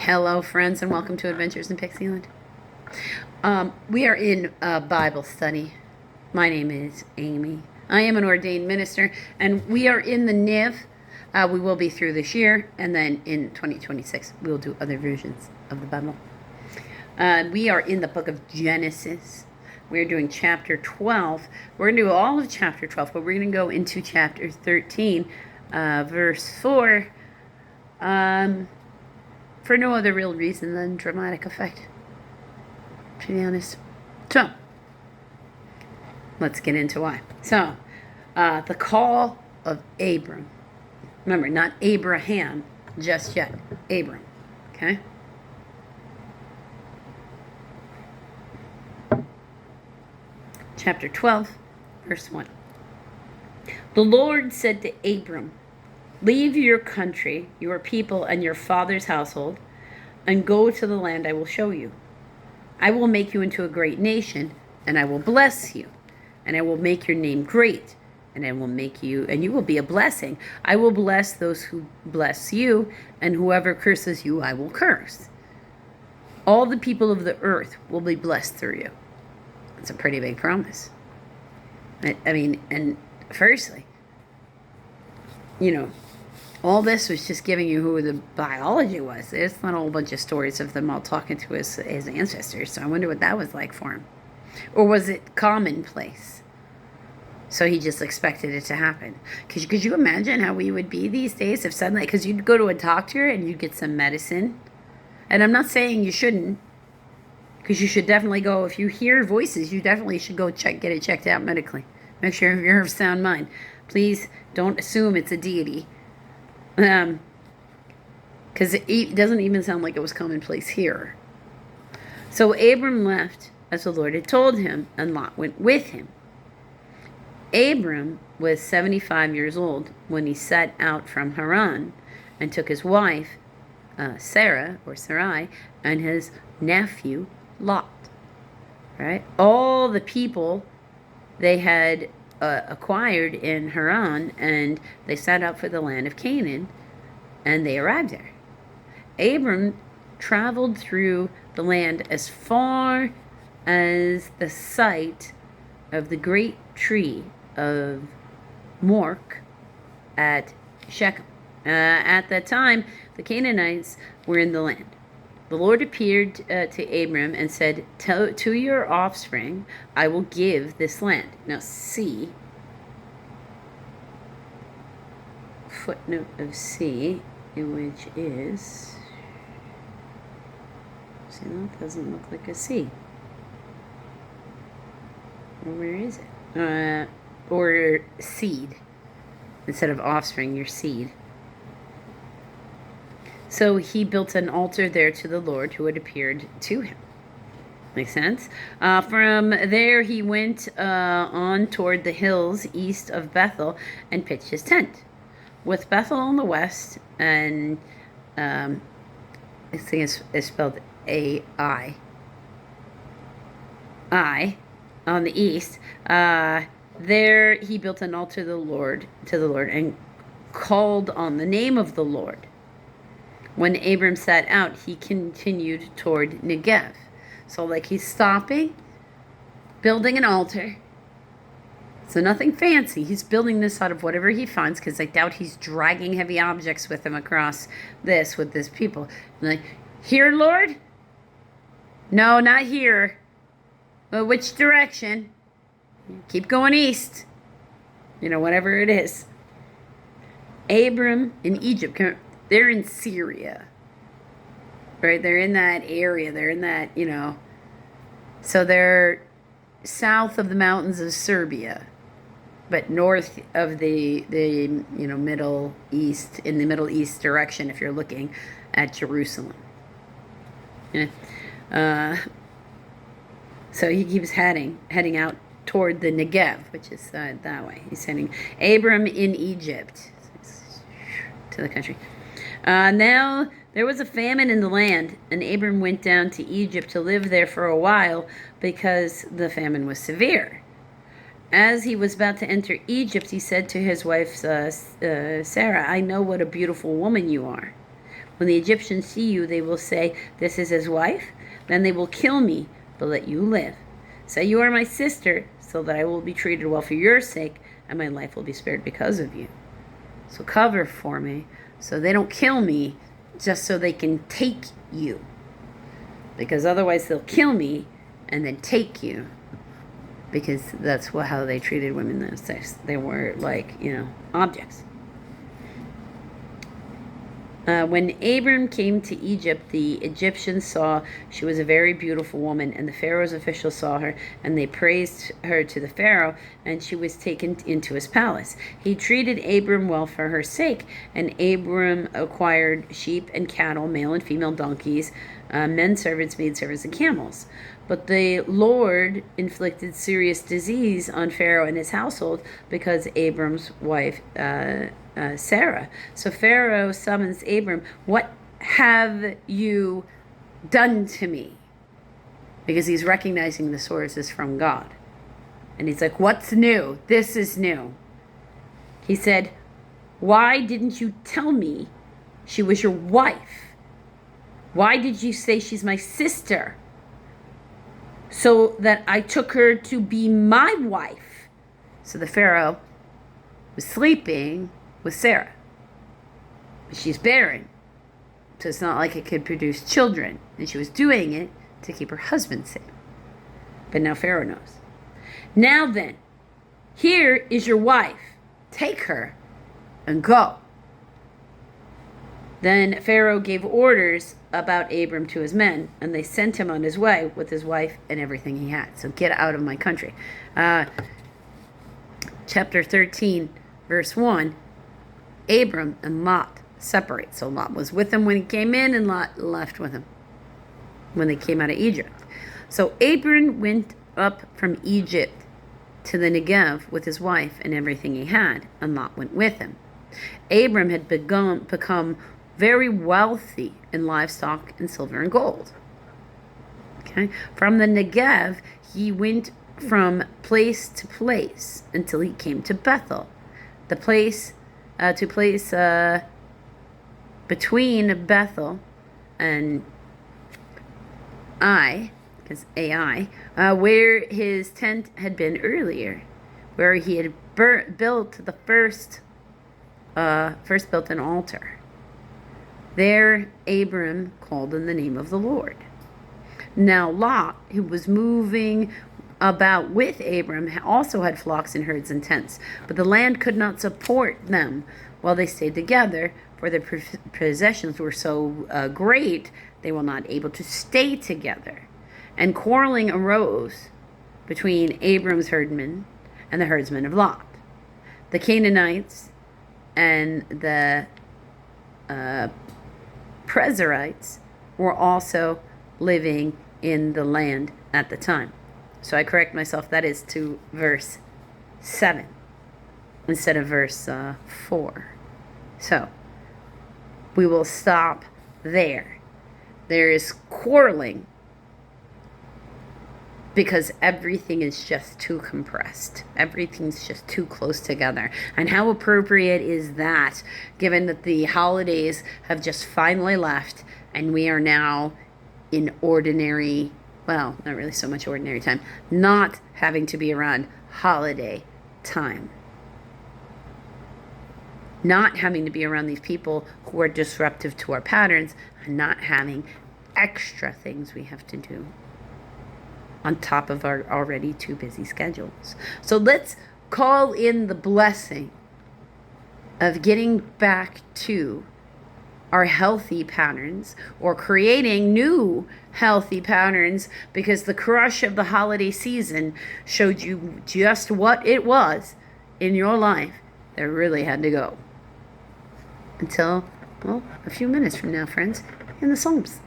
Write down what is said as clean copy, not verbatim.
Hello, friends, and welcome to Adventures in Pixieland. We are in a Bible study. My name is Amy. I am an ordained minister, and we are in the NIV. We will be through this year, and then in 2026, we will do other versions of the Bible. We are in the book of Genesis. We're doing chapter 12. We're going to do all of chapter 12, but we're going to go into chapter 13, verse 4. For no other real reason than dramatic effect, to be honest. So, let's get into why. So, the call of Abram. Remember, not Abraham just yet. Abram. Okay? Chapter 12, verse 1. The Lord said to Abram, "Leave your country, your people, and your father's household, and go to the land I will show you. I will make you into a great nation, and I will bless you, and I will make your name great, and I will make you, and you will be a blessing. I will bless those who bless you, and whoever curses you, I will curse. All the people of the earth will be blessed through you." It's a pretty big promise. I mean, and firstly, all this was just giving you who the biology was. It's not a whole bunch of stories of them all talking to his ancestors. So I wonder what that was like for him. Or was it commonplace? So he just expected it to happen. Could you imagine how we would be these days if suddenly, because you'd go to a doctor and you'd get some medicine. And I'm not saying you shouldn't, because you should definitely go. If you hear voices, you definitely should go get it checked out medically. Make sure you're of sound mind. Please don't assume it's a deity. Because it doesn't even sound like it was commonplace here. So Abram left as the Lord had told him, and Lot went with him. Abram was 75 years old when he set out from Haran and took his wife, Sarah, or Sarai, and his nephew, Lot. Right? All the people they had acquired in Haran, and they set out for the land of Canaan, and they arrived there. Abram traveled through the land as far as the site of the great tree of Mork at Shechem. At that time, the Canaanites were in the land. The Lord appeared to Abram and said, to your offspring, I will give this land. Now see, footnote of C, which is, see, that doesn't look like a C. Where is it? Or seed. Instead of offspring, your seed. So he built an altar there to the Lord who had appeared to him. Makes sense? From there he went on toward the hills east of Bethel and pitched his tent. With Bethel on the west, and this thing is spelled A-I. I on the east. There he built an altar to the Lord, and called on the name of the Lord. When Abram set out, he continued toward Negev. So, he's stopping, building an altar. So nothing fancy. He's building this out of whatever he finds, because I doubt he's dragging heavy objects with him across with this people. Here, Lord? No, not here. But which direction? Keep going east. Whatever it is. Abram in Egypt. They're in Syria, right? They're in that area. They're in that, So they're south of the mountains of Serbia, but north of the Middle East, in the Middle East direction, if you're looking at Jerusalem. Yeah. So he keeps heading out toward the Negev, which is that way. He's heading. Abram in Egypt, to the country. Now there was a famine in the land, and Abram went down to Egypt to live there for a while because the famine was severe. As he was about to enter Egypt, he said to his wife Sarah, "I know what a beautiful woman you are. When the Egyptians see you, they will say, 'This is his wife.' Then they will kill me, but let you live. Say you are my sister, so that I will be treated well for your sake, and my life will be spared because of you. So cover for me, so they don't kill me, just so they can take you. Because otherwise they'll kill me and then take you. Because that's how they treated women in those days. They were like, objects. When Abram came to Egypt, the Egyptians saw she was a very beautiful woman, and the Pharaoh's officials saw her, and they praised her to the Pharaoh, and she was taken into his palace. He treated Abram well for her sake, and Abram acquired sheep and cattle, male and female donkeys, men servants, maidservants, and camels. But the Lord inflicted serious disease on Pharaoh and his household because Abram's wife, Sarah. So Pharaoh summons Abram. "What have you done to me?" Because he's recognizing the source is from God. And he's like, "What's new? This is new." He said, "Why didn't you tell me she was your wife? Why did you say she's my sister? So that I took her to be my wife." So the Pharaoh was sleeping with Sarah. But she's barren. So it's not like it could produce children. And she was doing it to keep her husband safe. But now Pharaoh knows. "Now then, here is your wife. Take her and go." Then Pharaoh gave orders about Abram to his men, and they sent him on his way with his wife and everything he had. So get out of my country. Chapter 13, verse 1, Abram and Lot separate. So Lot was with him when he came in, and Lot left with him when they came out of Egypt. So Abram went up from Egypt to the Negev with his wife and everything he had, and Lot went with him. Abram had become very wealthy in livestock and silver and gold. Okay, from the Negev, he went from place to place until he came to Bethel, the place between Bethel and because Ai, where his tent had been earlier, where he had built the first built an altar. There Abram called in the name of the Lord. Now Lot, who was moving about with Abram, also had flocks and herds and tents, but the land could not support them while they stayed together, for their possessions were so great they were not able to stay together. And quarreling arose between Abram's herdmen and the herdsmen of Lot. The Canaanites and the Prezerites were also living in the land at the time. So I correct myself, that is to verse 7 instead of verse 4. So we will stop there. There is quarreling because everything is just too compressed. Everything's just too close together. And how appropriate is that, given that the holidays have just finally left and we are now in ordinary, well, not really so much ordinary time, not having to be around holiday time. Not having to be around these people who are disruptive to our patterns, and not having extra things we have to do on top of our already too busy schedules. So let's call in the blessing of getting back to our healthy patterns, or creating new healthy patterns, because the crush of the holiday season showed you just what it was in your life that really had to go. Until, well, a few minutes from now, friends, in the Psalms.